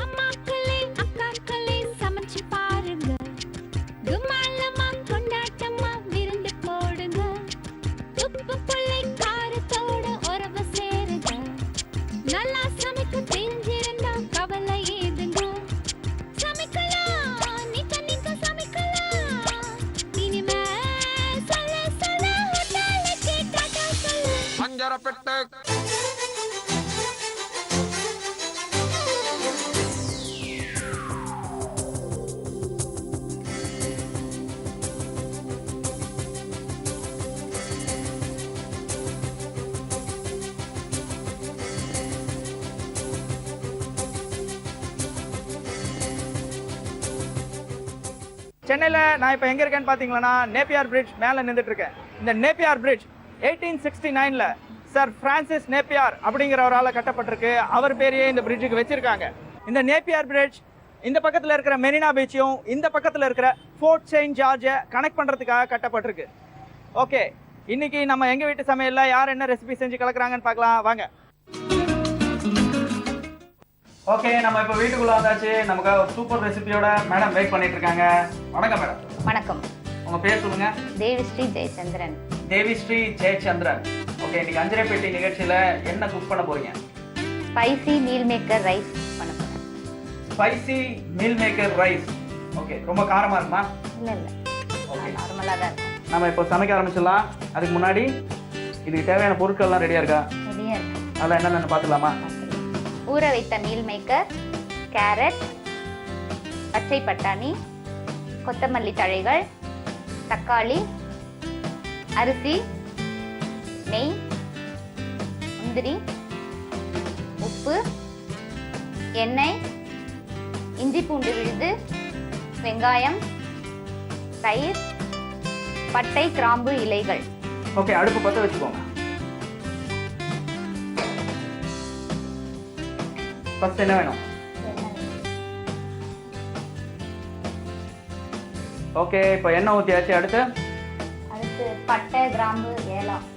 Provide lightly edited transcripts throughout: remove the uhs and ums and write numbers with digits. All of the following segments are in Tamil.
அம்மாக்களே அக்காக்களே சமைச்சு பாருங்க, கும்மாளமா கொண்டாட்டமா விருந்து போடுங்க, உப்பு புள்ளை காரத்தோட உறவு சேருங்க, நல்லா சமைக்க தெரிஞ்சிருந்தா கவலை ஏதுங்க, சமைக்கலாம் நிக்க நிக்க சமைக்கலாம், இனிமே சொல்ல சொல்ல ஹோட்டலுக்கு டாடா சொல்லு. பஞ்சரப்பெட்டை சென்னையில் நான் இப்போ எங்கே இருக்கேன்னு பார்த்தீங்கன்னா நேப்பியார் பிரிட்ஜ் மேலே நின்றுட்டு இருக்கேன். இந்த Napier bridge 1869 sir Francis Napier அப்படிங்கிறவரால் கட்டப்பட்டிருக்கு. அவர் பேரையே இந்த பிரிட்ஜுக்கு வச்சிருக்காங்க. இந்த நேப்பியார் பிரிட்ஜ் இந்த பக்கத்தில் இருக்கிற மெரினா பீச்சையும் இந்த பக்கத்தில் இருக்கிற ஃபோர்ட் செயின்ட் ஜார்ஜை கனெக்ட் பண்ணுறதுக்காக கட்டப்பட்டிருக்கு. ஓகே, இன்னைக்கு நம்ம எங்கள் வீட்டு சமையலில் யார் என்ன ரெசிபி செஞ்சு கலக்குறாங்கன்னு பார்க்கலாம் வாங்க. ஓகே, நம்ம இப்போ வீட்டுக்குள்ள வந்தாச்சு. நமக்கு ஒரு சூப்பர் ரெசிபியோட மேடம் வெயிட் பண்ணிட்டு இருக்காங்க. வணக்கம் மேடம். வணக்கம். உங்க பேர் சொல்லுங்க. தேவிஸ்ரீ ஜெயச்சந்திரன். தேவிஸ்ரீ ஜெயச்சந்திரன். ஓகே, இன்னைக்கு அஞ்சரை பெட்டி நிகழ்ச்சியில என்ன குக் பண்ண போறீங்க? ஸ்பைசி மீல் மேக்கர் ரைஸ் பண்ண போறேன். Spicy meal maker rice. Okay, ரொம்ப காரமா இருக்குமா? இல்ல இல்ல, நார்மலா தான் இருக்கும். நம்ம இப்போ சமைக்க ஆரம்பிச்சிடலாம். அதுக்கு முன்னாடி இதுக்கு தேவையான பொருட்கள்லாம் ரெடியா இருக்கா? ரெடியா இருக்கு. அதெல்லாம் என்னென்னு பார்த்துக்கலாமா? ஊற வைத்த மீல் மேக்கர், கேரட், பச்சை பட்டாணி, கொத்தமல்லி தழைகள், தக்காளி, அரிசி, நெய், முந்திரி, உப்பு, எண்ணெய், இஞ்சி பூண்டு விழுது, வெங்காயம், தயிர், பட்டை கிராம்பு இலைகள். ஓகே, அடுப்பு பற்ற வச்சுக்கோங்க. ஃபர்ஸ்ட் என்ன வேணும்? ஓகே, இப்போ எண்ணெய் ஊற்றியாச்சு. அடுத்து பட்டை கிராம்பு ஏலம்,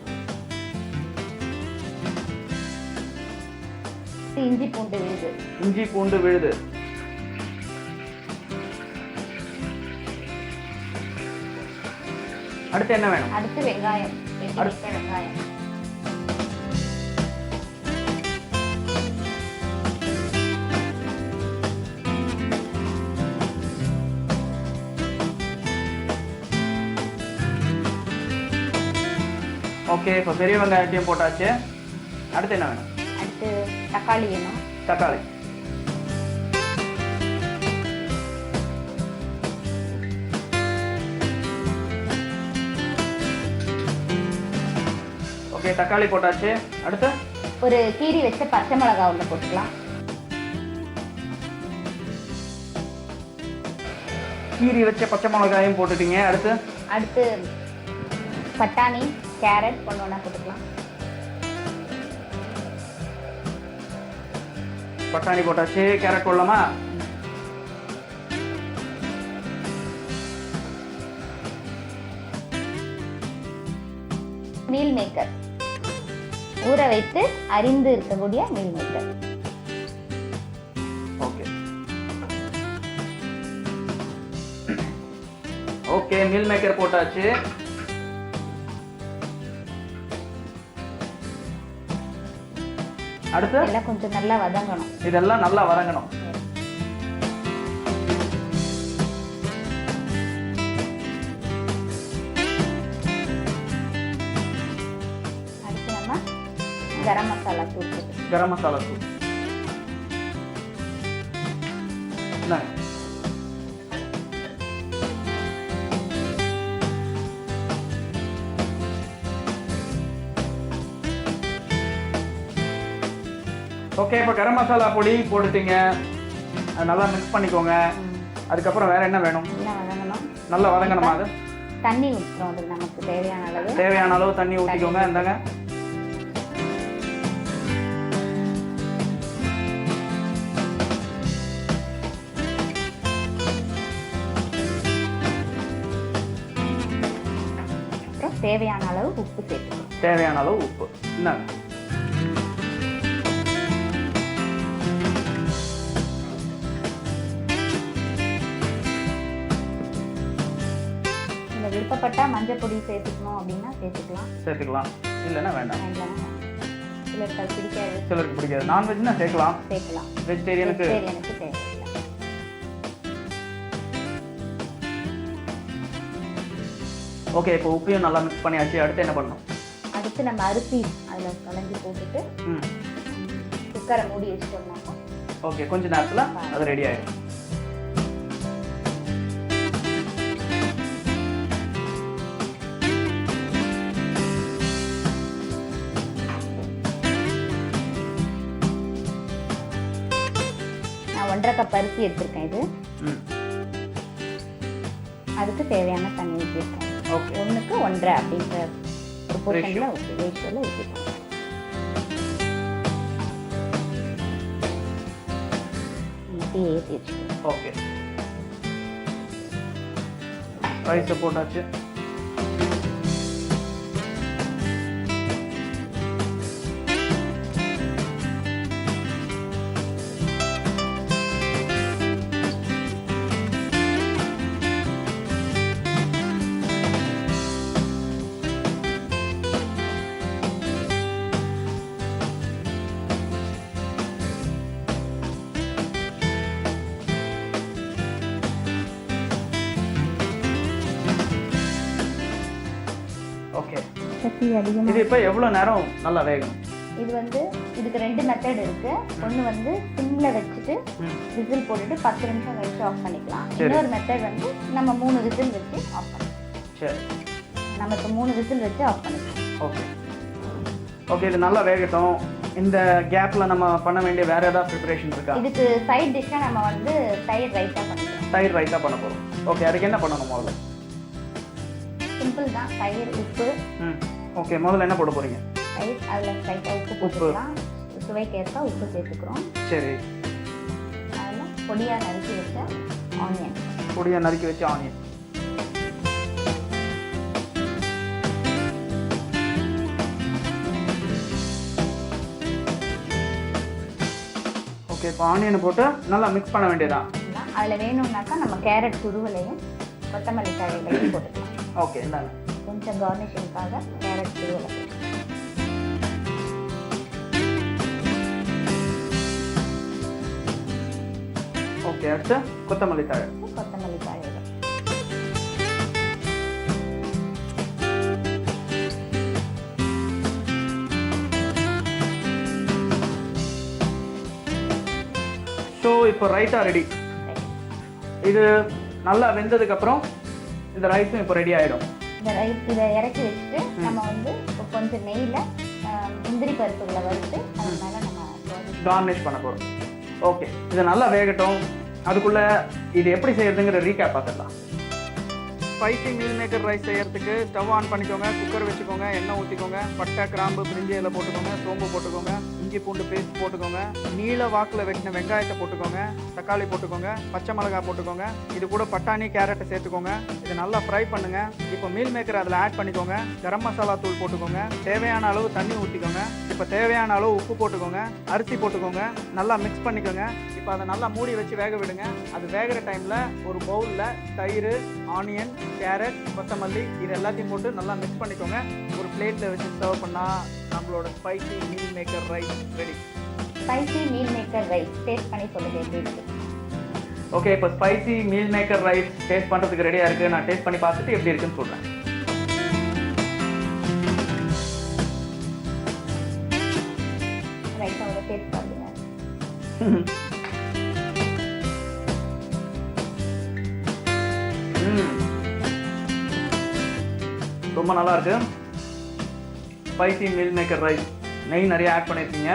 இஞ்சி பூண்டு விழுது. இஞ்சி பூண்டு விழுது. அடுத்து என்ன வேணும்? அடுத்து வெங்காயம். வெங்காயம் ஓகே, இப்போ பெரிய வெங்காயத்தையும் போட்டாச்சு. அடுத்து என்ன வேணும்? அடுத்து தக்காளி வேணும். தக்காளி. ஓகே, தக்காளி போட்டாச்சு. அடுத்து ஒரு கீரி வச்ச பச்சை மிளகாய் உள்ள போட்டுக்கலாம். கீரி வச்ச பச்சை மிளகாயும் போட்டுட்டீங்க. அடுத்து பட்டாணி, கேரட் ஒன்று போட்டுக்கலாம். பட்டாணி போட்டாச்சு. கேரட் போடலாமா? மீல் மேக்கர், ஊற வைத்து அரிந்து இருக்கக்கூடிய meal maker. Okay okay, meal maker போட்டாச்சு. அடுத்து எல்லாம் கொஞ்சம் நல்லா வதங்கணும். இதெல்லாம் நல்லா வதங்கணும். அடுத்து நம்ம கரம் மசாலா தூள். கரம் மசாலா தூள். ஓகே, இப்போ கரம் மசாலா பொடி போட்டுட்டீங்க. அது நல்லா மிக்ஸ் பண்ணிக்கோங்க. அதுக்கப்புறம் வேற என்ன வேணும்? நல்லா வதங்கணுமா? அது தண்ணி ஊற்றுறோம். அது நமக்கு தேவையான அளவு தண்ணி ஊற்றிக்கோங்க. இந்தாங்க. தேவையான அளவு உப்பு சேர்த்துக்கணும். தேவையான அளவு உப்பு. இந்தாங்க. விருப்பப்பட்டா மஞ்சள் பொடி சேர்த்துக்கணும் அப்படின்னா சேர்த்துக்கலாம், இல்லைன்னா வேண்டாம். சிலருக்கு அது பிடிக்காது, சிலருக்கு பிடிக்காது. நான்வெஜ்னா சேர்க்கலாம், வெஜிடேரியனுக்கு தேவையில்லை. ஓகே. இப்போ உப்பையும் நல்லா மிக்ஸ் பண்ணியாச்சு. அடுத்து என்ன பண்ணணும்? அடுத்து நம்ம அரிசி அதில் கலந்து போட்டுட்டு குக்கரை மூடி வச்சுட்டோம்னாக்கா ஓகே, கொஞ்ச நேரத்தில் அது ரெடி ஆகிடும். நான் 1.5 கப் அரிசி எடுத்திருக்கேன். இது அதுக்கு தேவையான தண்ணி ஊற்றிருக்கேன். ஓகே, 1க்கு 1.5 அப்படின்ற ஒரு போர்ஷனில் ரேஷியோவில் ஊற்றிருக்கேன். ஏற்றி வச்சுக்கோங்க. ஓகே, ரைஸை போட்டாச்சு. ஓகே, சக்தி அதிகமாக. இது இப்போ எவ்வளோ நேரம் நல்லா வேகணும்? இது வந்து இதுக்கு 2 மெத்தட் இருக்கு. ஒன்று வந்து சிம்ல வச்சுட்டு விசில் போட்டுட்டு 10 நிமிஷம் கழிச்சு ஆஃப் பண்ணிக்கலாம். இன்னொரு மெத்தட் வந்து நம்ம 3 விசில் வச்சு ஆஃப் பண்ணிக்கலாம். சரி, நம்ம இப்போ 3 விசில் வச்சு ஆஃப் பண்ணிக்கலாம். ஓகே ஓகே, இது நல்லா வேகட்டும். இந்த கேப்பில் நம்ம பண்ண வேண்டிய வேறு ஏதாவது ப்ரிப்பரேஷன் இருக்கா? இதுக்கு சைட் டிஷ்ஷாக நம்ம வந்து தயிர் ரைத்தா பண்ணிக்கலாம். தயிர் ரைத்தா பண்ண போகிறோம். ஓகே, அதுக்கு என்ன பண்ணணும் முதல்ல? சிம்பிள் தான். தயிர், உப்பு. ஓகே, முதல்ல என்ன போட போகிறீங்க? தயிர், அதில் லைட்டாக உப்பு போட்டுக்கலாம். சுவைக்கேற்ப உப்பு சேர்த்துக்கிறோம். சரி, அதில் பொடியாக நறுக்கி வச்ச ஆனியன். பொடியாக நறுக்கி வச்ச ஆனியன். ஓகே, இப்போ ஆனியனை போட்டு நல்லா மிக்ஸ் பண்ண வேண்டியதான். அதில் வேணும்னாக்கா நம்ம கேரட் துருவலையும் கொத்தமல்லி தழைகளையும் போட்டுக்கலாம். ஓகே, இந்தாங்க. கொஞ்சம் கார்னிஷிங்காக கேரட் துருவலை. ஓகே, அடுத்து கொத்தமல்லி தழை. கொத்தமல்லி தழைகள். ஸோ இப்போ ரைத்தா ரெடி. இது நல்லா வெந்ததுக்கப்புறம் இந்த ரைஸும் இப்போ ரெடி ஆகிடும். இந்த ரைஸ் இதை இறக்கி வச்சுட்டு நம்ம வந்து கொஞ்சம் நெய்யில் முந்திரி பருப்புகளை வறுத்து அது மேலே நம்ம கார்னிஷ் பண்ண போகிறோம். ஓகே, இது நல்லா வேகட்டும். அதுக்குள்ளே இது எப்படி செய்யறதுங்கிற ரீகேப் பார்த்துடலாம். ஸ்பைசி மீல் மேக்கர் ரைஸ் செய்யறதுக்கு ஸ்டவ் ஆன் பண்ணிக்கோங்க. குக்கர் வச்சுக்கோங்க. எண்ணெய் ஊற்றிக்கோங்க. பட்டை, கிராம்பு, பிரிஞ்சி இலை போட்டுக்கோங்க. சோம்பு போட்டுக்கோங்க. இஞ்சி பூண்டு பேஸ்ட் போட்டுக்கோங்க. நீல வாக்கில் வெட்டின வெங்காயத்தை போட்டுக்கோங்க. தக்காளி போட்டுக்கோங்க. பச்சை மிளகாய் போட்டுக்கோங்க. இது கூட பட்டாணி, கேரட்டை சேர்த்துக்கோங்க. இது நல்லா ஃப்ரை பண்ணுங்க. இப்போ மீல் மேக்கர் அதில் ஆட் பண்ணிக்கோங்க. கரம் மசாலா தூள் போட்டுக்கோங்க. தேவையான அளவு தண்ணி ஊற்றிக்கோங்க. இப்போ தேவையான அளவு உப்பு போட்டுக்கோங்க. அரிசி போட்டுக்கோங்க. நல்லா மிக்ஸ் பண்ணிக்கோங்க. இப்போ அதை நல்லா மூடி வச்சு வேக விடுங்க. அது வேகிற டைமில் ஒரு பவுலில் தயிர், ஆனியன், கேரட், கொத்தமல்லி இது எல்லாத்தையும் போட்டு நல்லா மிக்ஸ் பண்ணிக்கோங்க. ஒரு பிளேட்டில் வச்சு சர்வ் பண்ணால் நம்மளோட spicy meal maker rice ready. Spicy meal maker rice taste பண்ணி சொல்லுங்க எப்படி இருக்கு. ஓகே, இப்போ spicy meal maker rice taste பண்ணுறதுக்கு ரெடியாக இருக்குது. நான் டேஸ்ட் பண்ணி பார்த்துட்டு எப்படி இருக்குன்னு சொல்கிறேன். ரைஸோட டேஸ்ட் பாருங்க. ரொம்ப நல்லா இருக்கு. ஸ்பைசி மீல் மேக்கர் ரைஸ் நெய் நிறைய ஆட் பண்ணியிருக்கீங்க.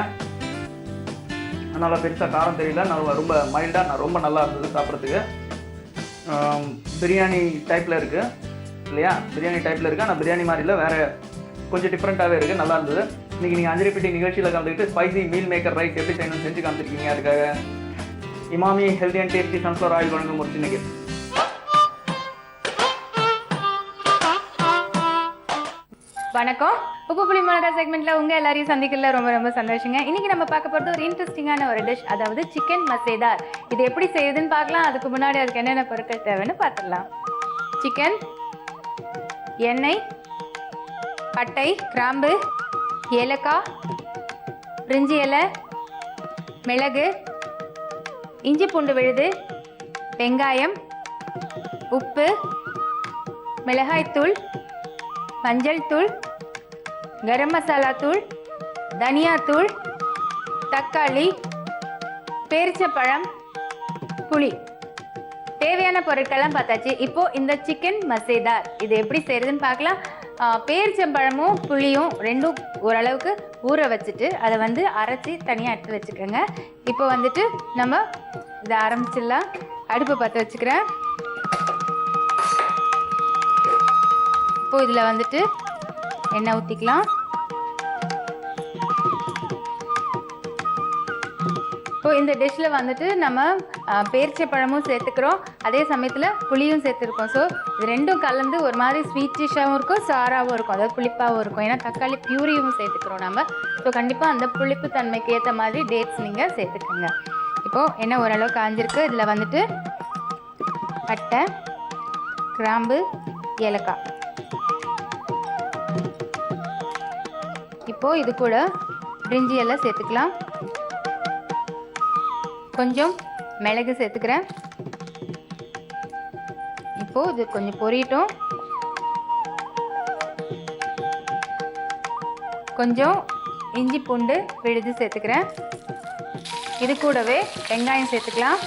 அதனால் பெருசாக காரம் தெரியல. நான் ரொம்ப மைல்டாக ரொம்ப நல்லா இருந்தது சாப்பிட்றதுக்கு. பிரியாணி டைப்பில் இருக்குது இல்லையா? பிரியாணி டைப்பில் இருக்குது. ஆனால் பிரியாணி மாதிரி இல்லை, வேறு கொஞ்சம் டிஃப்ரெண்ட்டாகவே இருக்குது. நல்லா இருந்தது. இன்றைக்கி நீங்கள் அஞ்சரை பெட்டி நிகழ்ச்சியில் கலந்துக்கிட்டு ஸ்பைசி மீல் மேக்கர் ரைஸ் எப்படி செய்யணும்னு செஞ்சு காமிச்சிருக்கீங்க. அதுக்காக Emami healthy and tasty sunflower oil வழங்கும் ஒரு சின்ன கிஃப்ட். வணக்கம். உப்பு புளி மிளகா செக்மெண்ட்ல உங்க எல்லாரையும் சந்திக்கல ரொம்ப ரொம்ப சந்தோஷங்க. இன்னைக்கு நம்ம பார்க்க போறது ஒரு இன்ட்ரெஸ்டிங்கான ஒரு டிஷ், அதாவது சிக்கன் மசேதார். இது எப்படி செய்யுதுன்னு பார்க்கலாம். அதுக்கு முன்னாடி அதுக்கு என்னென்ன பொருட்கள் தேவைன்னு பார்த்துடலாம். சிக்கன், எண்ணெய், பட்டை, கிராம்பு, ஏலக்காய், பிரிஞ்சி இலை, மிளகு, இஞ்சி பூண்டு விழுது, வெங்காயம், உப்பு, மிளகாய்த்தூள், மஞ்சள் தூள், கரம் மசாலா தூள், தனியாத்தூள், தக்காளி, பேரிச்சப்பழம், புளி. தேவையான பொருட்கள்லாம் பார்த்தாச்சு. இப்போ இந்த சிக்கன் மசேதார் இது எப்படி செய்யறதுன்னு பார்க்கலாம். பேரிச்சம்பழமும் புளியும் ரெண்டும் ஓரளவுக்கு ஊற வச்சுட்டு அதை வந்து அரைச்சி தனியாக எடுத்து வச்சுக்கோங்க. இப்போ வந்துட்டு நம்ம இதை ஆரம்பிச்சிடலாம். அடுப்பு பற்ற வச்சுக்கிறேன். இப்போ இதில் வந்துட்டு எண்ணெய் ஊற்றிக்கலாம். இப்போ இந்த டிஷ்ஷில் வந்துட்டு நம்ம பேரிச்சப்பழமும் சேர்த்துக்கிறோம், அதே சமயத்தில் புளியும் சேர்த்துருக்கோம். ஸோ இது ரெண்டும் கலந்து ஒரு மாதிரி ஸ்வீட்டிஷாகவும் இருக்கும், சாராகவும் இருக்கும், அதாவது புளிப்பாகவும் இருக்கும். ஏன்னா தக்காளி பியூரியும் சேர்த்துக்கிறோம் நம்ம. ஸோ கண்டிப்பாக அந்த புளிப்பு தன்மைக்கு ஏற்ற மாதிரி டேட்ஸ் நீங்கள் சேர்த்துக்கோங்க. இப்போது எண்ணெய் ஓரளவு காஞ்சிருக்கு. இதில் வந்துட்டு பட்டை, கிராம்பு, ஏலக்காய். இப்போது இது கூட பிரிஞ்சி இலை சேர்த்துக்கலாம். கொஞ்சம் மிளகு சேர்த்துக்கிறேன். இப்போது இது கொஞ்சம் பொரியட்டும். கொஞ்சம் இஞ்சி பூண்டு விழுது சேர்த்துக்கிறேன். இது கூடவே வெங்காயம் சேர்த்துக்கலாம்.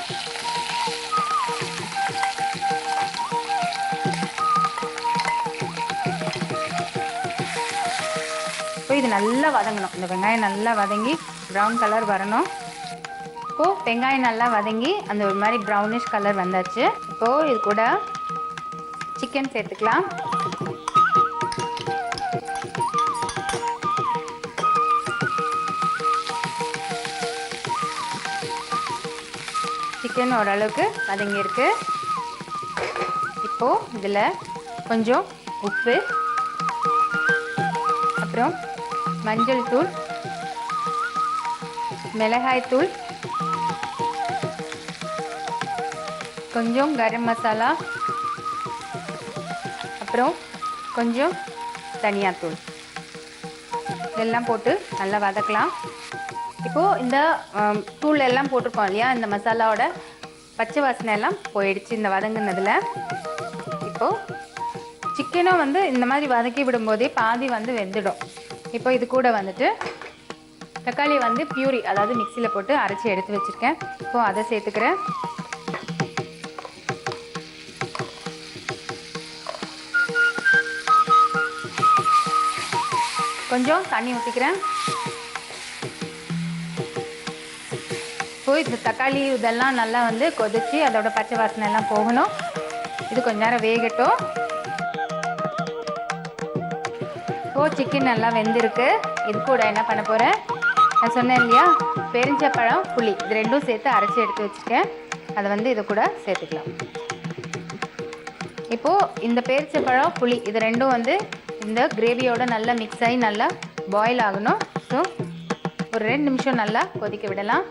இப்போ இது நல்லா வதங்கணும். இந்த வெங்காயம் நல்லா வதங்கி ப்ரௌன் கலர் வரணும். இப்போது வெங்காயம் நல்லா வதங்கி அந்த ஒரு மாதிரி ப்ரௌனிஷ் கலர் வந்தாச்சு. இப்போது இது கூட சிக்கன் சேர்த்துக்கலாம். சிக்கன் ஓரளவுக்கு வதங்கியிருக்கு. இப்போது இதில் கொஞ்சம் உப்பு, அப்புறம் மஞ்சள் தூள், மிளகாய் தூள், கொஞ்சம் கரம் மசாலா, அப்புறம் கொஞ்சம் தனியாத்தூள் இதெல்லாம் போட்டு நல்லா வதக்கலாம். இப்போது இந்த தூள் எல்லாம் போட்டிருக்கோம் இல்லையா, இந்த மசாலாவோட பச்சை வாசனை எல்லாம் போயிடுச்சு இந்த வதங்கினதில். இப்போது சிக்கனும் வந்து இந்த மாதிரி வதக்கி விடும்போதே பாதி வந்து வெந்துடும். இப்போ இது கூட வந்துட்டு தக்காளி வந்து பியூரி, அதாவது மிக்சியில் போட்டு அரைச்சி எடுத்து வச்சுருக்கேன். இப்போது அதை சேர்த்துக்கிறேன். கொஞ்சம் தண்ணி ஊற்றிக்கிறேன். இப்போ இந்த தக்காளி இதெல்லாம் நல்லா வந்து கொதிச்சு அதோட பச்சை வாசனை எல்லாம் போகணும். இது கொஞ்ச நேரம் வேகட்டும். இப்போ சிக்கன் நல்லா வெந்திருக்கு. இது கூட என்ன பண்ண போகிறேன், நான் சொன்னேன் இல்லையா, பெருஞ்சப்பழம், புளி இது ரெண்டும் சேர்த்து அரைச்சி எடுத்து வச்சுருக்கேன். அதை வந்து இது கூட சேர்த்துக்கலாம். இப்போது இந்த பேரிச்சப்பழம், புளி இது ரெண்டும் வந்து இந்த கிரேவியோட நல்லா மிக்ஸ் ஆகி நல்லா பாயில் ஆகணும். ஸோ ஒரு 2 நிமிஷம் நல்லா கொதிக்க விடலாம்.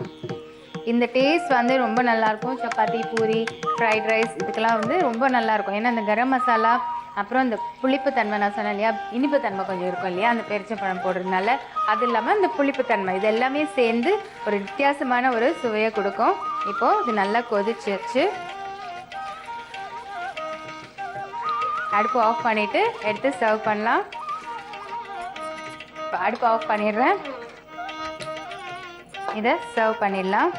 இந்த டேஸ்ட் வந்து ரொம்ப நல்லாயிருக்கும். சப்பாத்தி, பூரி, ஃப்ரைட் ரைஸ் இதுக்கெல்லாம் வந்து ரொம்ப நல்லாயிருக்கும். ஏன்னா இந்த கரம் மசாலா, அப்புறம் இந்த புளிப்பு தன்மை நான் சொன்னேன் இல்லையா, இனிப்பு தன்மை கொஞ்சம் இருக்கும் இல்லையா அந்த பேரிச்சம்பழம் போடுறதுனால, அது இல்லாமல் இந்த புளிப்பு தன்மை இது எல்லாமே சேர்ந்து ஒரு வித்தியாசமான ஒரு சுவையை கொடுக்கும். இப்போது இது நல்லா கொதிச்சிச்சு. அடுப்பு ஆஃப் பண்ணிவிட்டு எடுத்து சர்வ் பண்ணலாம். இப்போ அடுப்பு ஆஃப் பண்ணிடுறேன். இதை சர்வ் பண்ணிடலாம்.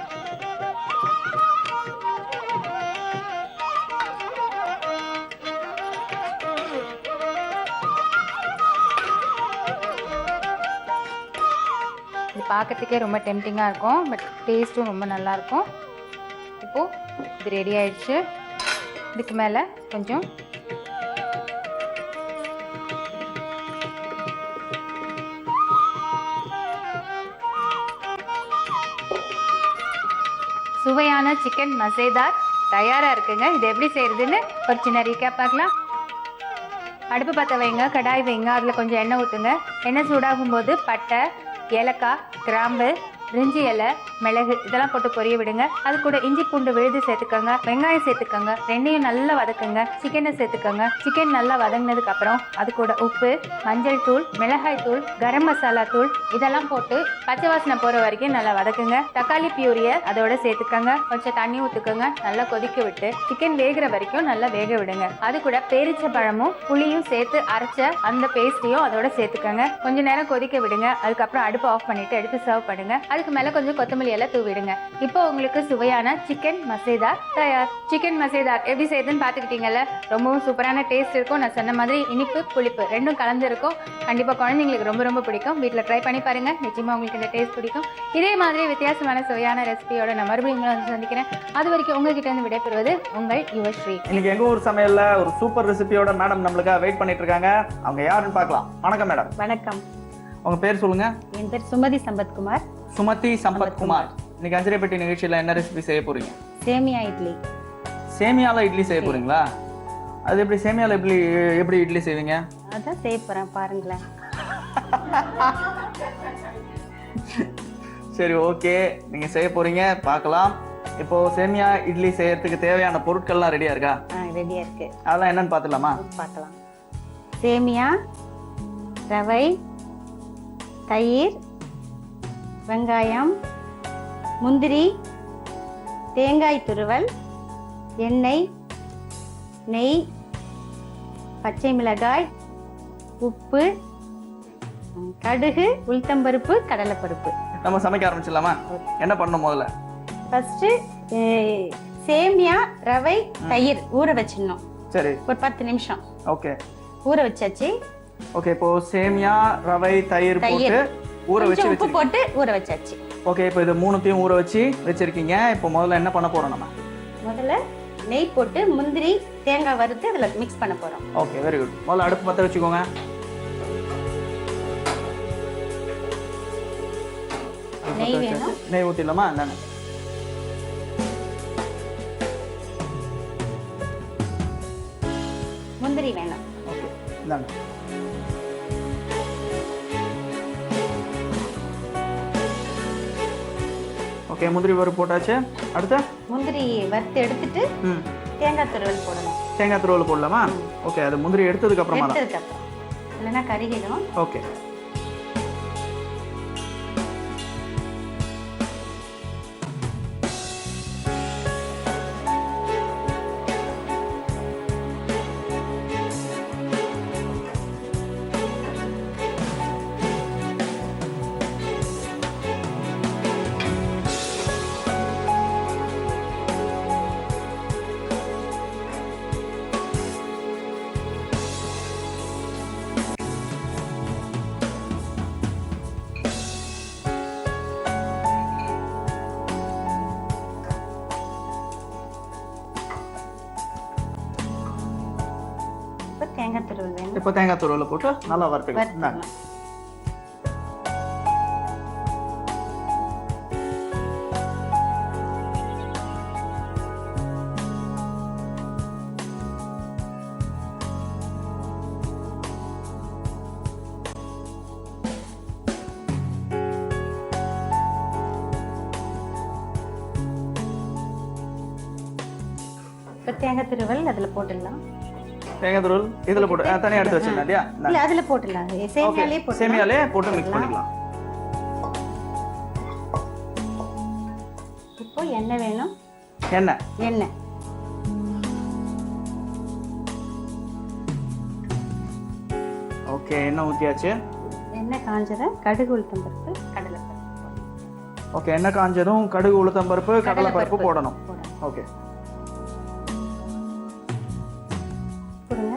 இது பார்க்கறதுக்கே ரொம்ப டெம்டிங்காக இருக்கும், பட் டேஸ்ட்டும் ரொம்ப நல்லாயிருக்கும். இப்போது இது ரெடி ஆயிடுச்சு. இதுக்கு மேலே கொஞ்சம் சுவையான சிக்கன் மசேதார் தயாராக இருக்குங்க. இது எப்படி செய்கிறதுன்னு ஒரு சின்ன ரீகேப் பார்க்கலாம். அடுப்பு பற்ற வைங்க, கடாய் வைங்க, அதில் கொஞ்சம் எண்ணெய் ஊற்றுங்க. எண்ணெய் சூடாகும் போது பட்டை, ஏலக்காய், கிராம்பு, பிரிஞ்சி இலை, மிளகு இதெல்லாம் போட்டு பொரிய விடுங்க. அது கூட இஞ்சி பூண்டு விழுது சேர்த்துக்கோங்க, வெங்காயம் சேர்த்துக்கோங்க, ரெண்டையும் நல்லா வதக்குங்க. சிக்கனை சேர்த்துக்கோங்க. சிக்கன் நல்லா வதங்கினதுக்கு அப்புறம் அது கூட உப்பு, மஞ்சள் தூள், மிளகாய் தூள், கரம் மசாலா தூள் இதெல்லாம் போட்டு பச்சை வாசனை போற வரைக்கும் நல்லா வதக்குங்க. தக்காளி பியூரியை அதோட சேர்த்துக்கோங்க. கொஞ்சம் தண்ணி ஊத்துக்கோங்க. நல்லா கொதிக்க விட்டு சிக்கன் வேகிற வரைக்கும் நல்லா வேக விடுங்க. அது கூட பேரிச்ச பழமும் புளியும் சேர்த்து அரைச்ச அந்த பேஸ்டையும் அதோட சேர்த்துக்கோங்க. கொஞ்ச நேரம் கொதிக்க விடுங்க. அதுக்கப்புறம் அடுப்பு ஆஃப் பண்ணிட்டு எடுத்து சர்வ் பண்ணுங்க. அதுக்கு மேல கொஞ்சம் கொத்தமல்லி எல்லாம் தூவிடுங்க. இப்போ உங்களுக்கு சுவையான சிக்கன் மசேதார் தயார். சிக்கன் மசேதார் எப்படி செய்யுதுன்னு பாத்துக்கிட்டீங்கல்ல? ரொம்பவும் சூப்பரான டேஸ்ட் இருக்கும். நான் சொன்ன மாதிரி இனிப்பு புளிப்பு ரெண்டும் கலந்து இருக்கும். கண்டிப்பா குழந்தைங்களுக்கு ரொம்ப ரொம்ப பிடிக்கும். வீட்டில் ட்ரை பண்ணி பாருங்க. நிச்சயமா உங்களுக்கு இந்த டேஸ்ட் பிடிக்கும். இதே மாதிரி வித்தியாசமான சுவையான ரெசிபியோட நான் மறுபடியும் உங்களை வந்து சந்திக்கிறேன். அது வரைக்கும் உங்ககிட்ட இருந்து விடைபெறுவது உங்கள் யுவஸ்ரீ. இன்னைக்கு எங்க ஊர் சமையல்ல ஒரு சூப்பர் ரெசிபியோட மேடம் நம்மளுக்காக வெயிட் பண்ணிட்டு இருக்காங்க. அவங்க யாருன்னு பார்க்கலாம். வணக்கம் மேடம். வணக்கம். உங்க பேர் சொல்லுங்க. என் பேர் சுமதி சம்பத்குமார். சுமதி சம்பத்குமார். இன்னைக்கு அஞ்சரைப்பட்டி நிகழ்ச்சியில என்ன ரெசிபி செய்ய போறீங்க? சேமியா இட்லி. சேமியால இட்லி செய்ய போறீங்களா? அது எப்படி சேமியால எப்படி இட்லி செய்வீங்க? அதான் செய்ய போறேன், பாருங்களேன். சரி, ஓகே, நீங்க செய்ய போறீங்க, பார்க்கலாம். இப்போ சேமியா இட்லி செய்யறதுக்கு தேவையான பொருட்கள்லாம் ரெடியா இருக்கா? ரெடியா இருக்கு. அதெல்லாம் என்னன்னு பார்த்துலாமா? பார்க்கலாம். சேமியா, ரவை, தயிர், வெங்காயம், முந்திரி, தேங்காய் துருவல், எண்ணெய், நெய், பச்சை மிளகாய், உப்பு, கடுகு, உளுத்தம்பருப்பு, கடலைப்பருப்பு. நம்ம சமைக்க ஆரம்பிச்சிடலாமா? என்ன பண்ணணும் முதல்ல? ஃபர்ஸ்ட் சேமியா, ரவை, தயிர் ஊற வச்சிடணும். சரி, ஒரு 10 நிமிஷம். ஓகே, ஊற வச்சாச்சு. ஓகே. இப்போ சேமியா, ரவை, தயிர் போட்டு ஊற வச்சு உப்பு போட்டு ஊற வச்சாச்சு. ஓகே, இப்போ இது மூணுத்தையும் ஊற வச்சு வச்சிருக்கீங்க. இப்போ முதல்ல என்ன பண்ண போறோம் நம்ம? முதல்ல நெய் போட்டு முந்திரி, தேங்காய் வறுத்து அதுல மிக்ஸ் பண்ண போறோம். Okay, very good. முதல்ல அடுப்பு பற்ற வச்சுக்கோங்க. நெய் வேணும். நெய் ஊத்திடலாமா? இந்தாங்க. முந்திரி வேணும். ஓகே, இந்தாங்க. ஓகே, முந்திரி வறுத்து போட்டாச்சு. அடுத்து முந்திரி வறுத்து எடுத்துட்டு தேங்காய் துருவல் போடணும். தேங்காய் துருவல் போடலாமா? ஓகே, அது முந்திரி எடுத்ததுக்கு அப்புறமா தான். எடுத்ததுக்கு அப்புறம் இல்லைன்னா கருகிடும். ஓகே, தேங்காய் துருவல் வேணும். இப்போ தேங்காய் துருவல் போட்டு நல்லா வறுத்துக்கலாம். இந்தாங்க. இப்போ தேங்காய் துருவல் அதுல போட்டுடலாம். தேங்காய் துருவல் இதுல போட்டு தனியா எடுத்து வச்சிடலாம் இல்லையா? இல்ல அதுல போட்டுடலாம். சேமியாலே போட்டு சேமியாலே போட்டு மிக்ஸ் பண்ணிக்கலாம். இப்போ எண்ணெய் வேணும். எண்ணெய் ஓகே, எண்ணெய் ஊற்றியாச்சு. எண்ணெய் காஞ்சதும் கடுகு, உளுத்தம்பருப்பு, கடலைப்பருப்பு. ஓகே, எண்ணெய் காஞ்சதும் கடுகு, உளுத்தம்பருப்பு, கடலைப்பருப்பு போடணும். ஓகே, போடுங்க.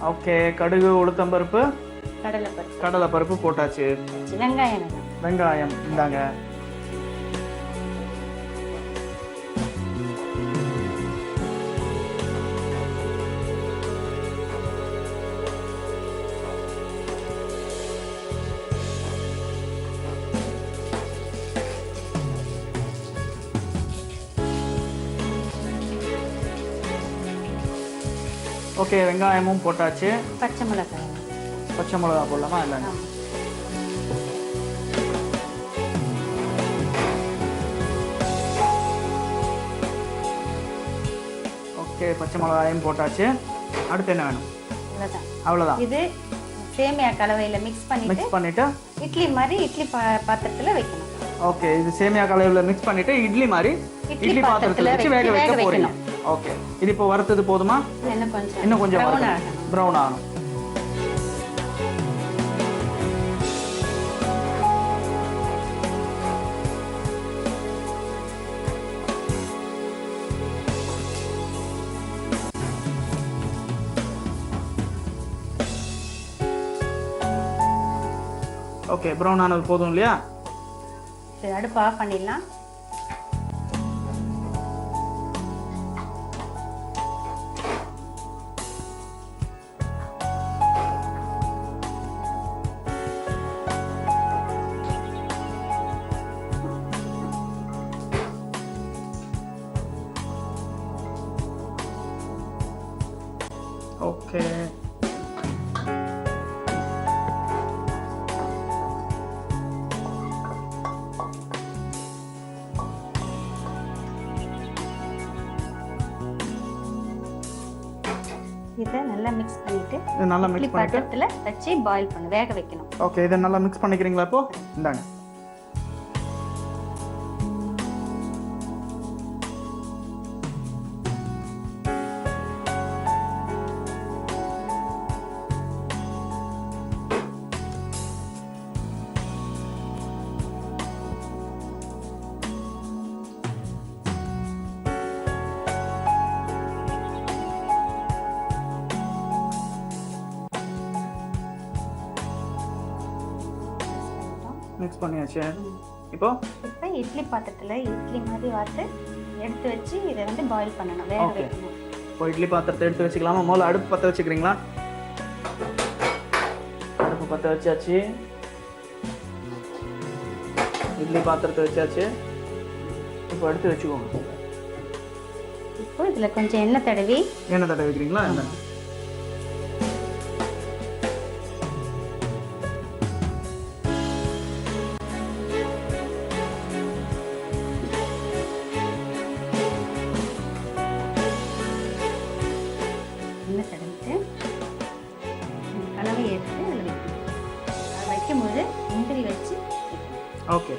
ஓகே, கடுகு, உளுத்தம்பருப்பு, கடலைப்பருப்பு போட்டாச்சு. வெங்காயம் வேணும். வெங்காயம் இந்தாங்க. ஓகே, வெங்காயமும் போட்டாச்சு. பச்சை மிளகாய். பச்சை மிளகா போடலாமா? இல்லை. ஓகே, பச்சை மிளகாயும் போட்டாச்சு. அடுத்து என்ன வேணும்? அவ்வளோதான். அவ்வளோதான். இது சேமியா கலவையில் மிக்ஸ் பண்ணிட்டு இட்லி மாதிரி இட்லி பாத்திரத்தில் வைக்கணும். ஓகே, இது சேமியா கலவையில் மிக்ஸ் பண்ணிட்டு இட்லி மாதிரி இட்லி பாத்திரத்தில் வச்சு வேக வைக்க போறீங்க. ஓகே, இது இப்போ வறுத்தது போதுமா? இன்னும் கொஞ்சம் ப்ரௌன் ஆகணும். ஓகே, ப்ரௌன் ஆனது போதும் இல்லையா? சரி, அடுப்பு ஆஃப் பண்ணிடலாம். ஓகே, இதை நல்லா மிக்ஸ் பண்ணிட்டு இட்லி பாத்திரத்தில் வச்சு பாயில் பண்ண வேக வைக்கணும். ஓகே, இதை நல்லா மிக்ஸ் பண்ணிக்கிறீங்களா? இப்போ இந்தாங்க. மிக்ஸ் பண்ணியாச்சு. இப்போ இட்லி பாத்திரத்தில் இட்லி மாதிரி வார்த்து எடுத்து வச்சு இதை வந்து பாயில் பண்ணணும், வேக வைக்கணும். இப்போ இட்லி பாத்திரத்தை எடுத்து வச்சுக்கலாமா? முதல்ல அடுப்பு பற்ற வச்சுக்கிறீங்களா? அடுப்பு பற்ற வச்சாச்சு. இட்லி பாத்திரத்தை வச்சாச்சு. இப்போ எடுத்து வச்சுக்கோங்க. இப்போ இதில் கொஞ்சம் எண்ணெய் தடவி வைக்கிறீங்களா? என்ன கலவை எடுத்து அதில் வைக்கணும். அதை வைக்கும்போது முந்திரி வச்சு. Okay,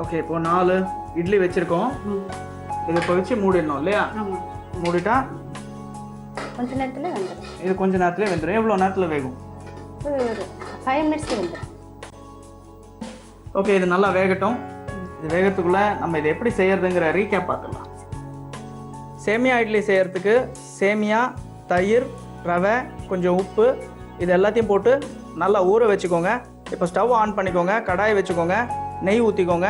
okay. இப்போ 4 இட்லி வச்சிருக்கோம். இதை இப்போ வச்சு மூடிடணும் இல்லையா? மூடிட்டா கொஞ்ச நேரத்தில் வெந்துடும். இது கொஞ்ச நேரத்தில் வெந்துடும். எவ்வளோ நேரத்தில் வேகும்? ஒரு 5 மினிட்ஸ்க்கு வெந்துடும். ஓகே, இது நல்லா வேகட்டும். இது வேகத்துக்குள்ளே நம்ம இதை எப்படி செய்யறதுங்கிற ரீகேப் பார்த்துடலாம். சேமியா இட்லி செய்யறதுக்கு சேமியா, தயிர், ரவை, கொஞ்சம் உப்பு இது எல்லாத்தையும் போட்டு நல்லா ஊற வச்சுக்கோங்க. இப்போ ஸ்டவ் ஆன் பண்ணிக்கோங்க. கடாயை வச்சுக்கோங்க. நெய் ஊற்றிக்கோங்க.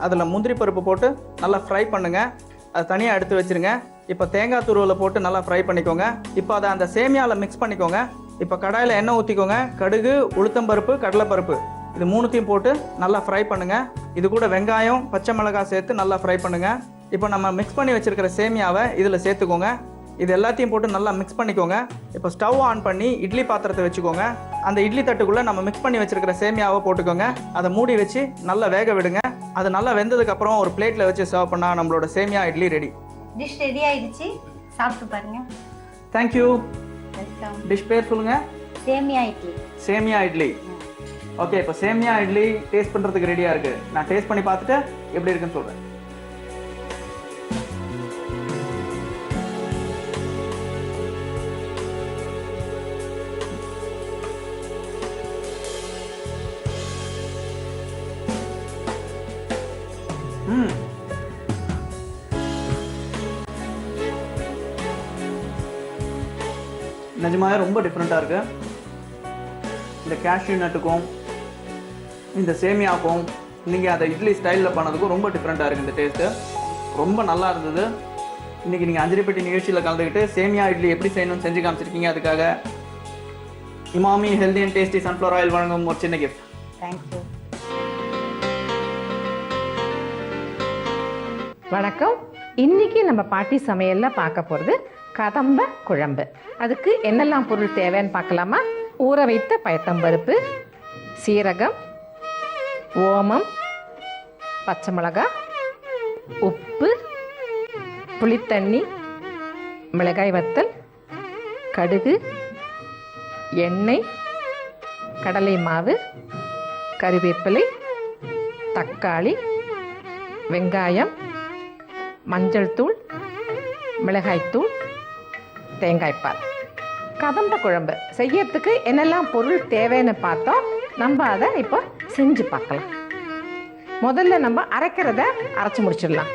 அதில் முந்திரி பருப்பு போட்டு நல்லா ஃப்ரை பண்ணுங்கள். அதை தனியாக எடுத்து வச்சுருங்க. இப்போ தேங்காய் துருவலை போட்டு நல்லா ஃப்ரை பண்ணிக்கோங்க. இப்போ அதை அந்த சேமியாவில் மிக்ஸ் பண்ணிக்கோங்க. இப்போ கடாயில் எண்ணெய் ஊற்றிக்கோங்க. கடுகு, உளுத்தம்பருப்பு, கடலைப்பருப்பு இது மூணுத்தையும் போட்டு நல்லா ஃப்ரை பண்ணுங்கள். இது கூட வெங்காயம், பச்சை மிளகாய் சேர்த்து நல்லா ஃப்ரை பண்ணுங்கள். இப்போ நம்ம மிக்ஸ் பண்ணி வச்சுருக்கிற சேமியாவை இதில் சேர்த்துக்கோங்க. இது எல்லாத்தையும் போட்டு நல்லா மிக்ஸ் பண்ணிக்கோங்க. இப்போ ஸ்டவ் ஆன் பண்ணி இட்லி பாத்திரத்தை வச்சுக்கோங்க. அந்த இட்லி தட்டுக்குள்ளே நம்ம மிக்ஸ் பண்ணி வச்சுருக்கிற சேமியாவை போட்டுக்கோங்க. அதை மூடி வச்சு நல்லா வேக விடுங்க. அது நல்லா வெந்ததுக்கப்புறம் ஒரு பிளேட்டில் வச்சு சர்வ் பண்ணால் நம்மளோட சேமியா இட்லி ரெடி. டிஷ் ரெடி ஆயிடுச்சு. சாப்பிட்டு பாருங்கள். தேங்க்யூ. வெல்கம். டிஷ் பேர் சொல்லுங்கள். சேமியா இட்லி. சேமியா இட்லி. ஓகே, இப்போ சேமியா இட்லி டேஸ்ட் பண்ணுறதுக்கு ரெடியாக இருக்குது. நான் டேஸ்ட் பண்ணி பார்த்துட்டு எப்படி இருக்குன்னு சொல்கிறேன். நிஜமாவே ரொம்ப டிஃப்ரெண்ட்டாக இருக்குது. இந்த கேஷ்யூ நட்டுக்கும் இந்த சேமியாவுக்கும் நீங்கள் அதை இட்லி ஸ்டைலில் பண்ணதுக்கும் ரொம்ப டிஃப்ரெண்ட்டாக இருக்குது. இந்த டேஸ்ட்டு ரொம்ப நல்லா இருந்தது. இன்றைக்கி நீங்கள் அஞ்சரிப்பட்டி நிகழ்ச்சியில் கலந்துக்கிட்டு சேமியா இட்லி எப்படி செய்யணும்னு செஞ்சு காமிச்சிருக்கீங்க. அதுக்காக Emami healthy and tasty sunflower oil வழங்கும் ஒரு சின்ன கிஃப்ட். தேங்க்யூ. வணக்கம். இன்னைக்கு நம்ம பாட்டி சமையலில் பார்க்க போகிறது கதம்ப குழம்பு. அதுக்கு என்னெல்லாம் பொருள் தேவைன்னு பார்க்கலாமா? ஊற வைத்த பயத்தம்பருப்பு, சீரகம், ஓமம், பச்சை மிளகாய், உப்பு, புளித்தண்ணி, மிளகாய் வத்தல், கடுகு, எண்ணெய், கடலை மாவு, கறிவேப்பிலை, தக்காளி, வெங்காயம், மஞ்சள் தூள், மிளகாய்த்தூள், தேங்காய்ப்பால். கதம்ப குழம்பு செய்யறதுக்கு என்னெல்லாம் பொருள் தேவைன்னு பார்த்தோம். நம்ம அதை இப்போ செஞ்சு பார்க்கலாம். முதல்ல நம்ம அரைக்கிறத அரைச்சி முடிச்சிடலாம்.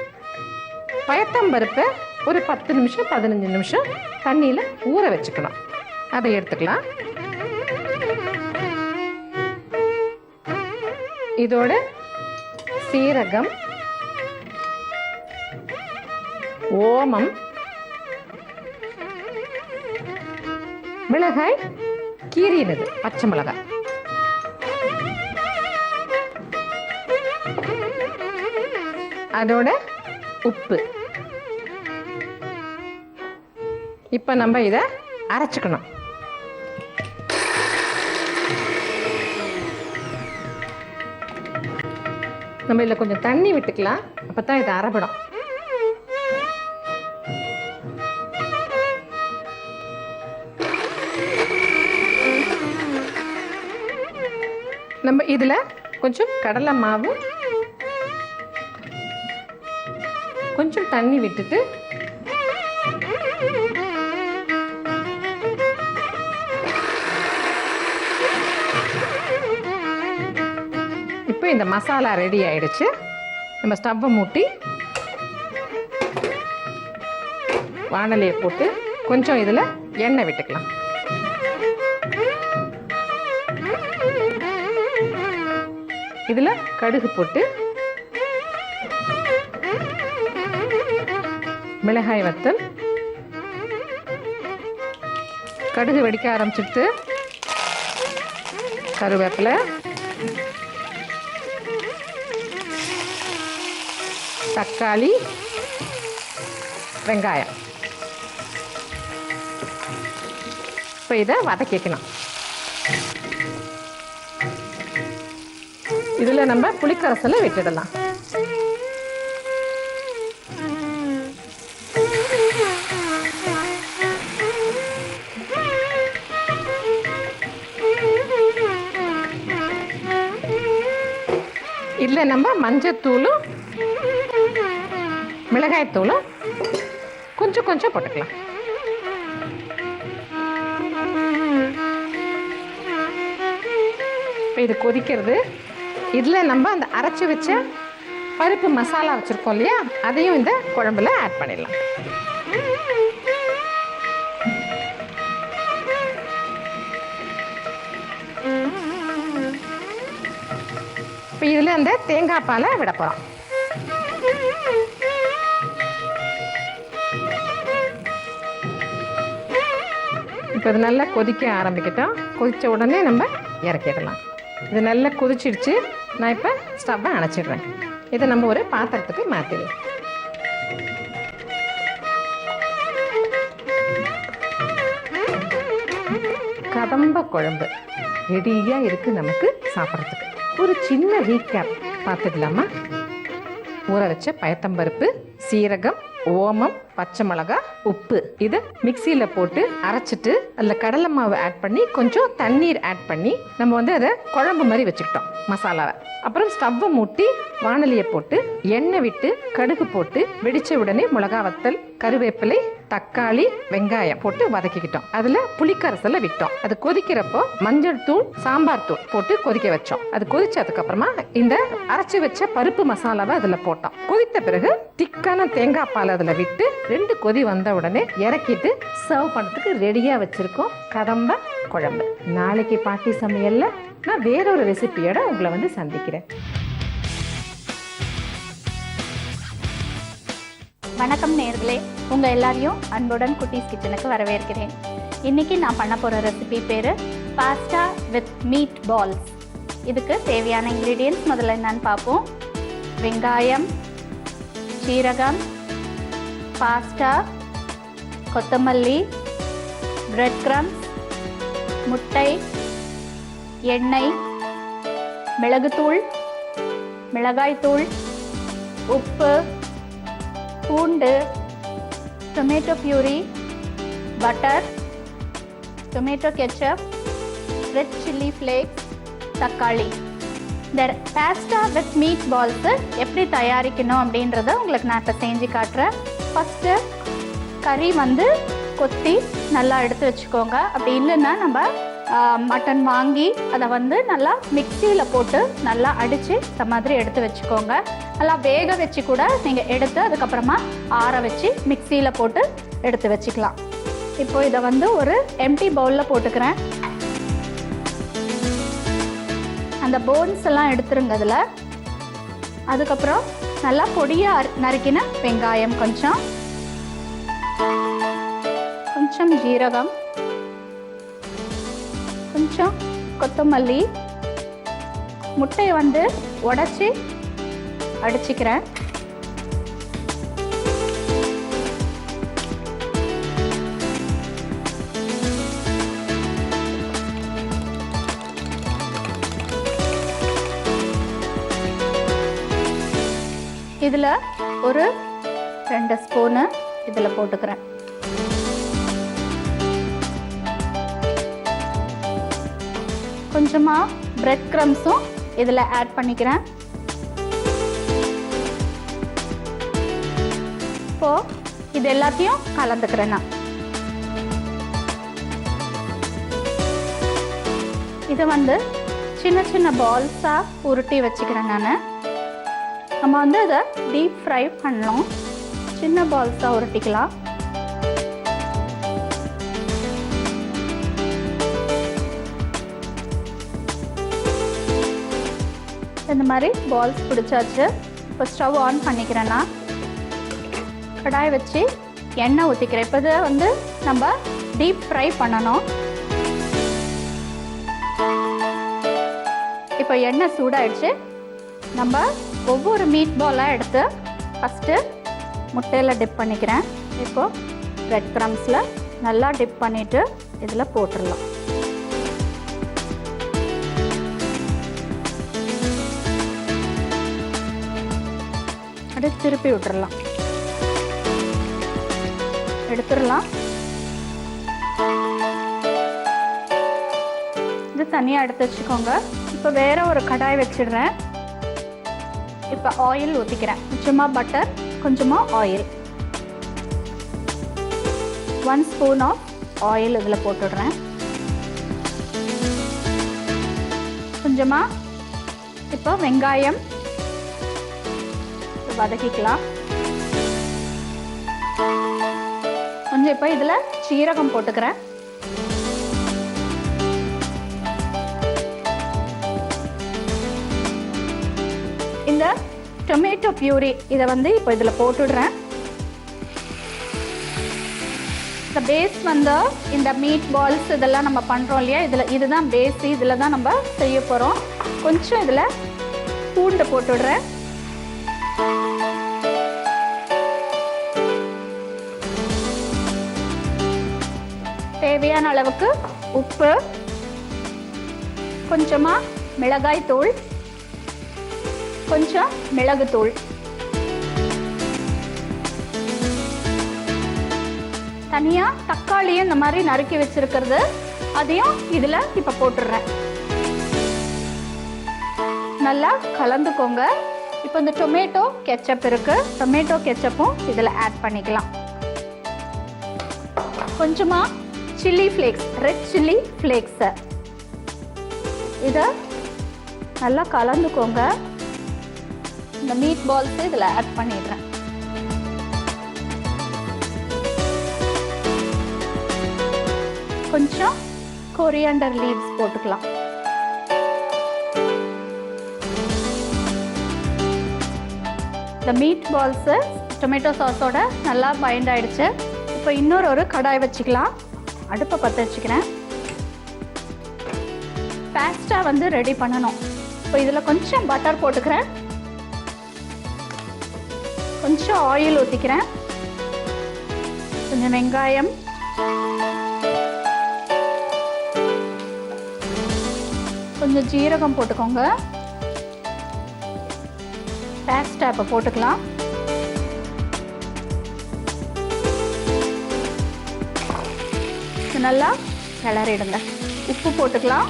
பயத்தம்பருப்பை ஒரு 10 நிமிஷம் 15 நிமிஷம் தண்ணியில் ஊற வச்சுக்கணும். அதை எடுத்துக்கலாம். இதோட சீரகம், ஓமம், மிளகாய் கீரினது, பச்சை மிளகாய், அதோட உப்பு. இப்போ நம்ம இதை அரைச்சுக்கணும். நம்ம இதில் கொஞ்சம் தண்ணி விட்டுக்கலாம். அப்போ தான் இது அரைப்படும். நம்ம இதில் கொஞ்சம் கடலை மாவு, கொஞ்சம் தண்ணி விட்டுட்டு இப்போ இந்த மசாலா ரெடி ஆயிடுச்சு. நம்ம ஸ்டவ்வை மூட்டி வாணலியை போட்டு கொஞ்சம் இதில் எண்ணெய் விட்டுக்கலாம். இதில் கடுகு போட்டு மிளகாய் வத்தல், கடுகு வெடிக்க ஆரம்பிச்சுட்டு கருவேப்பிலை, தக்காளி, வெங்காயம். இப்போ இதை வதக்கிக்கணும். இதில் நம்ம புளிக்கரசலை விட்டுடலாம். இதில் நம்ம மஞ்சத்தூளும் மிளகாய்த்தூளும் கொஞ்சம் கொஞ்சம் போட்டுக்கலாம். இப்போ இது கொதிக்கிறது. இதில் நம்ம அந்த அரைச்சி வச்ச பருப்பு மசாலா வச்சுருக்கோம் இல்லையா, அதையும் இந்த குழம்புல ஆட் பண்ணிடலாம். இப்போ இதில் அந்த தேங்காய் பாலை விட போகிறோம். இப்போ இது நல்லா கொதிக்க ஆரம்பிக்கட்டும். கொதித்த உடனே நம்ம இறக்கிடலாம். இது நல்லா கொதிச்சிடுச்சு. நான் இப்போ ஸ்டவ்வை அணைச்சிடுறேன். இதை நம்ம ஒரு பாத்திரத்துக்கு மாற்றிடுவோம். கதம்ப குழம்பு ரெடியாக இருக்குது நமக்கு சாப்பிட்றதுக்கு. ஒரு சின்ன ரீகேப் பார்த்துக்கலாமா? ஊற வச்ச பயத்தம்பருப்பு, சீரகம், ஓமம், பச்சை மிளகா, உப்பு. இது மிக்சியில் போட்டு அரைச்சிட்டு அதில் கடலை மாவு ஆட் பண்ணி கொஞ்சம் தண்ணீர் ஆட் பண்ணி நம்ம வந்து அதை குழம்பு மாதிரி வச்சுக்கிட்டோம் மசாலாவை. அப்புறம் ஸ்டவ்வை மூட்டி வாணலியை போட்டு எண்ணெய் விட்டு கடுகு போட்டு வெடிச்ச உடனே மிளகா வத்தல், கருவேப்பிலை, தக்காளி, வெங்காயம் போட்டு வதக்கிக்கிட்டோம். அதுல புளிக்கரசலை விட்டோம். அது கொதிக்கிறப்போ மஞ்சள் தூள், சாம்பார் தூள் போட்டு கொதிக்க வச்சோம். அது கொதிச்சதுக்கு அப்புறமா இந்த அரைச்சி வச்ச பருப்பு மசாலாவை அதுல போட்டோம். கொதித்த பிறகு திக்கான தேங்காய் பால் அதுல விட்டு 2 கொதி வந்த உடனே இறக்கிட்டு சர்வ் பண்ணுறதுக்கு ரெடியா வச்சிருக்கோம் கடம்ப குழம்பு. நாளைக்கு பாட்டி சமையல்ல நான் வேறொரு ரெசிபியோட உங்களை வந்து சந்திக்கிறேன். வணக்கம் நேயர்களே, உங்கள் எல்லாரையும் அன்புடன் குட்டீஸ் கிச்சனுக்கு வரவேற்கிறேன். இன்றைக்கி நான் பண்ண போகிற ரெசிபி பேர் பாஸ்தா வித் மீட் பால்ஸ். இதுக்கு தேவையான இன்க்ரீடியன்ட்ஸ் முதல்ல என்னன்னு பார்ப்போம். வெங்காயம், சீரகம், பாஸ்தா, கொத்தமல்லி, பிரெட் கிரம்ஸ், முட்டை, எண்ணெய், மிளகுத்தூள், மிளகாய்த்தூள், உப்பு, பூண்டு, tomato பியூரி, butter, tomato ketchup, red chilli flakes, தக்காளி. இந்த பாஸ்தா வித் மீட் பால்ஸு எப்படி தயாரிக்கணும் அப்படின்றத உங்களுக்கு நான் இப்போ செஞ்சு காட்டுறேன். ஃபஸ்ட்டு கறி வந்து கொத்தி நல்லா எடுத்து வச்சுக்கோங்க. அப்படி இல்லைன்னா நம்ம மட்டன் வாங்கி அதை வந்து நல்லா மிக்சியில் போட்டு நல்லா அடித்து இந்த மாதிரி எடுத்து வச்சுக்கோங்க. நல்லா வேக வச்சு கூட நீங்கள் எடுத்து அதுக்கப்புறமா ஆற வச்சு மிக்சியில் போட்டு எடுத்து வச்சுக்கலாம். இப்போ இதை வந்து ஒரு எம்டி பவுலில் போட்டுக்கிறேன். அந்த போன்ஸ் எல்லாம் எடுத்துருங்க அதில். அதுக்கப்புறம் நல்லா பொடியாக நறுக்கின வெங்காயம், கொஞ்சம் ஜீரகம், கொஞ்சம் கொத்தமல்லி, முட்டையை வந்து உடைச்சி அடிச்சுக்கிறேன். இதில் ஒரு 2 ஸ்பூனு இதில் போட்டுக்கிறேன். கொஞ்சமாக பிரெட் கிரம்ஸும் இதில் ஆட் பண்ணிக்கிறேன். இப்போது இது எல்லாத்தையும் கலந்துக்கிறேன். நான் இது வந்து சின்ன சின்ன பால்ஸாக உருட்டி வச்சுக்கிறேன். நம்ம வந்து அதை டீப் ஃப்ரை பண்ணலாம். சின்ன பால்ஸாக உருட்டிக்கலாம். இந்த மாதிரி பால்ஸ் பிடிச்சாச்சு. இப்போ ஸ்டவ் ஆன் பண்ணிக்கிறேன்னா கடாய் வச்சு எண்ணெய் ஊற்றிக்கிறேன். இப்போ இதை வந்து நம்ம டீப் ஃப்ரை பண்ணணும். இப்போ எண்ணெய் சூடாயிடுச்சு. நம்ம ஒவ்வொரு மீட் பாலாக எடுத்து ஃபஸ்ட்டு முட்டையில் டிப் பண்ணிக்கிறேன். இப்போது பிரெட் கிரம்ஸில் நல்லா டிப் பண்ணிவிட்டு இதில் போட்டுடலாம். திருப்பி விட்டுறலாம், எடுத்துடலாம். இது தனியாக எடுத்து வச்சுக்கோங்க. இப்போ வேற ஒரு கடாய் வச்சிடுறேன். இப்போ ஆயில் ஊற்றிக்கிறேன். கொஞ்சமாக பட்டர், கொஞ்சமாக ஆயில். 1 ஸ்பூன் ஆஃப் ஆயில் இதில் போட்டுடுறேன். கொஞ்சமாக இப்போ வெங்காயம் வதக்கிக்கலாம். கொஞ்சம் இப்போ இதில் சீரகம் போட்டுக்கிறேன். இந்த டொமேட்டோ பியூரி இதை வந்து இப்போ இதில் போட்டுடுறேன். இந்த பேஸ் வந்து இந்த மீட் பால்ஸ் இதெல்லாம் நம்ம பண்ணுறோம் இல்லையா, இதுதான் பேஸ். இதில் தான் நம்ம செய்ய போகிறோம். கொஞ்சம் இதில் பூண்டு போட்டுடுறேன். தேவையான அளவுக்கு உப்பு, கொஞ்சமாக மிளகாய் தூள், கொஞ்சம் மிளகுத்தூள், தனியாக தக்காளியும் இந்த மாதிரி நறுக்கி வச்சிருக்கிறது அதையும் இதில் இப்போ போட்டுடுறேன். நல்லா கலந்துக்கோங்க. இப்போ இந்த டொமேட்டோ கெச்சப் இருக்கு, டொமேட்டோ கெச்சப்பும் இதில் ஆட் பண்ணிக்கலாம். கொஞ்சமாக சில்லி ஃப்ளேக்ஸ், ரெட் சில்லி ஃப்ளேக்ஸை இதை நல்லா கலந்துக்கோங்க. இந்த மீட் பால்ஸை இதில் ஆட் பண்ணிடுறேன். கொஞ்சம் கொரியாண்டர் லீவ்ஸ் போட்டுக்கலாம். இந்த மீட் பால்ஸு டொமேட்டோ சாஸோட நல்லா பைண்ட் ஆயிடுச்சு. இப்போ இன்னொரு கடாய் வச்சுக்கலாம். அடுப்பை பற்ற வச்சுக்கிறேன். பாஸ்டா வந்து ரெடி பண்ணணும். இப்போ இதில் கொஞ்சம் பட்டர் போட்டுக்கிறேன், கொஞ்சம் ஆயில் ஊற்றிக்கிறேன், கொஞ்சம் வெங்காயம், கொஞ்சம் ஜீரகம் போட்டுக்கோங்க. பாஸ்டா இப்போ போட்டுக்கலாம். நல்லா கிளறிடுங்க. உப்பு போட்டுக்கலாம்.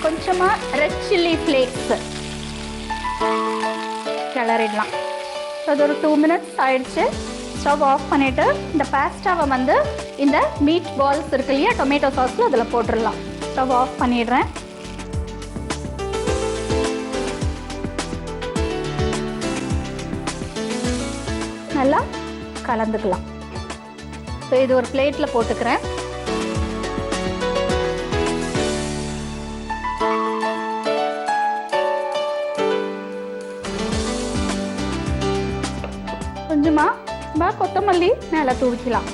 கொஞ்சமா ரெட் சில்லி ஃப்ளேக்ஸ் கிளறிடலாம். அது ஒரு 2 minutes ஆயிடுச்சு. ஸ்டவ் ஆஃப் பண்ணிட்டு இந்த பாஸ்டாவை வந்து இந்த மீட் பால்ஸ் இருக்கு இல்லையா, டொமேட்டோ சாஸ்ல அதில் போட்டுடலாம். ஸ்டவ் ஆஃப் பண்ணிடுறேன். நல்லா கலந்துக்கலாம். இப்போ இது ஒரு பிளேட்டில் போட்டுக்கிறேன். கொஞ்சமாக கொத்தமல்லி மேலே தூவிக்கலாம்.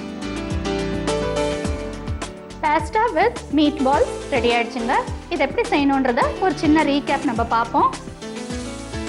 பாஸ்டா வித் மீட் பால் ரெடி ஆயிடுச்சுங்க. இது எப்படி செய்யணுன்றத ஒரு சின்ன ரீகேப் நம்ம பார்ப்போம்.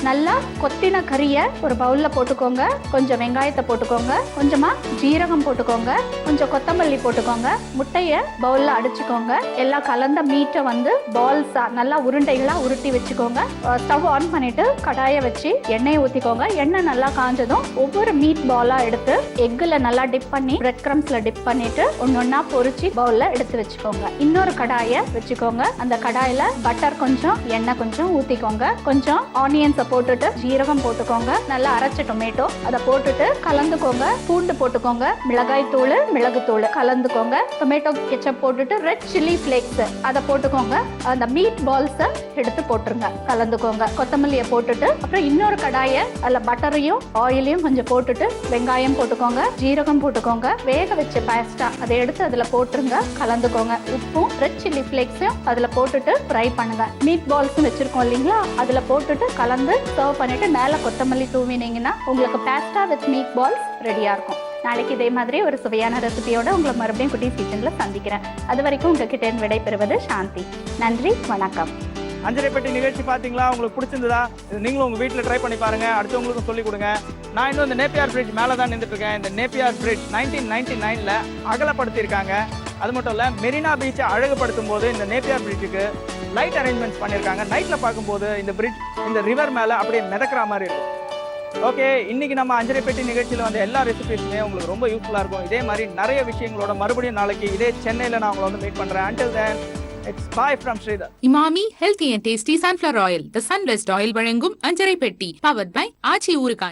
நல்லா கொத்தின கறியை ஒரு பவுலில் போட்டுக்கோங்க. கொஞ்சம் வெங்காயத்தை போட்டுக்கோங்க, கொஞ்சமாக ஜீரகம் போட்டுக்கோங்க, கொஞ்சம் கொத்தமல்லி போட்டுக்கோங்க. முட்டையை பவுலில் அடிச்சுக்கோங்க. எல்லாம் கலந்த மீட்டை வந்து பால்ஸாக நல்லா உருண்டைகளாக உருட்டி வச்சுக்கோங்க. ஸ்டவ் ஆன் பண்ணிவிட்டு கடாயை வச்சு எண்ணெயை ஊற்றிக்கோங்க. எண்ணெய் நல்லா காஞ்சதும் ஒவ்வொரு மீட் பாலாக எடுத்து எக்கில் நல்லா டிப் பண்ணி பிரெட் க்ரம்ஸில் டிப் பண்ணிவிட்டு ஒன்று ஒன்றா பொரிச்சு பவுலில் எடுத்து வச்சுக்கோங்க. இன்னொரு கடாயை வச்சுக்கோங்க. அந்த கடாயில் பட்டர் கொஞ்சம், எண்ணெய் கொஞ்சம் ஊற்றிக்கோங்க. கொஞ்சம் ஆனியன்ஸை போட்டுட்டு ஜீரகம் போட்டுக்கோங்க. நல்லா அரைச்ச டொமேட்டோ அதை போட்டுட்டு கலந்துக்கோங்க. பூண்டு போட்டுக்கோங்க, மிளகாய் தூள், மிளகுத்தூள் கலந்துக்கோங்க. டொமேட்டோ கெச்சப் போட்டுட்டு ரெட் சில்லி ஃப்ளேக்ஸ் அதை போட்டுக்கோங்க. அந்த மீட் பால்ஸை எடுத்து போட்டுருங்க, கலந்துக்கோங்க. கொத்தமல்லியை போட்டுட்டு அப்புறம் இன்னொரு கடாயை அதில் பட்டரையும் ஆயிலையும் கொஞ்சம் போட்டுட்டு வெங்காயம் போட்டுக்கோங்க, ஜீரகம் போட்டுக்கோங்க. வேக வச்ச பாஸ்டா அதை எடுத்து அதில் போட்டுருங்க, கலந்துக்கோங்க. உப்பும் ரெட் சில்லி ஃப்ளேக்ஸையும் அதில் போட்டுட்டு ஃப்ரை பண்ணுங்க. மீட் பால்ஸும் வச்சிருக்கோம் இல்லைங்களா, அதில் போட்டுட்டு கலந்து சர்வ் பண்ணிட்டு மேலே கொத்தமல்லி தூவினீங்கன்னா உங்களுக்கு பாஸ்டா வித் மீட் பால்ஸ் ரெடியாக இருக்கும். நாளைக்கு இதே மாதிரி ஒரு சுவையான ரெசிபியோட உங்களை மறுபடியும் குட்டீஸ் கிச்சனில் சந்திக்கிறேன். அது வரைக்கும் உங்ககிட்ட விடைபெறுவது சாந்தி. நன்றி, வணக்கம். அஞ்சரை பெட்டி நிகழ்ச்சி பார்த்தீங்களா? உங்களுக்கு பிடிச்சிருந்ததா? இது நீங்களும் உங்கள் வீட்டில் ட்ரை பண்ணி பாருங்க, அடுத்தவங்களுக்கும் சொல்லிக் கொடுங்க. நான் இன்னும் இந்த நேப்பியார் பிரிட்ஜ் மேலே தான் நின்றுட்டு இருக்கேன். இந்த நேப்பியார் பிரிட்ஜ் 1999 அகலப்படுத்தியிருக்காங்க. அது மட்டும் இல்லை, மெரினா பீச்சை அழகுபடுத்தும் போது இந்த நேப்பியார் பிரிட்ஜுக்கு லைட் அரேஞ்ச்மெண்ட்ஸ் பண்ணியிருக்காங்க. நைட்டில் பார்க்கும்போது இந்த பிரிட்ஜ் இந்த ரிவர் மேலே அப்படியே மிதக்கிற மாதிரி இருக்கும். ஓகே, இன்னைக்கு நம்ம அஞ்சரை பெட்டி நிகழ்ச்சியில் வந்து எல்லா ரெசிபிஸுமே உங்களுக்கு ரொம்ப யூஸ்ஃபுல்லாக இருக்கும். இதே மாதிரி நிறைய விஷயங்களோட மறுபடியும் நாளைக்கு இதே சென்னையில் நான் உங்களை வந்து மீட் பண்ணுறேன். Until then, it's bye from Sridhar. Emami healthy and tasty sunflower oil, the Sunwest oil வழங்கும் அஞ்சரை பெட்டி, பவர்ட் பை ஆச்சி ஊறுகாய்.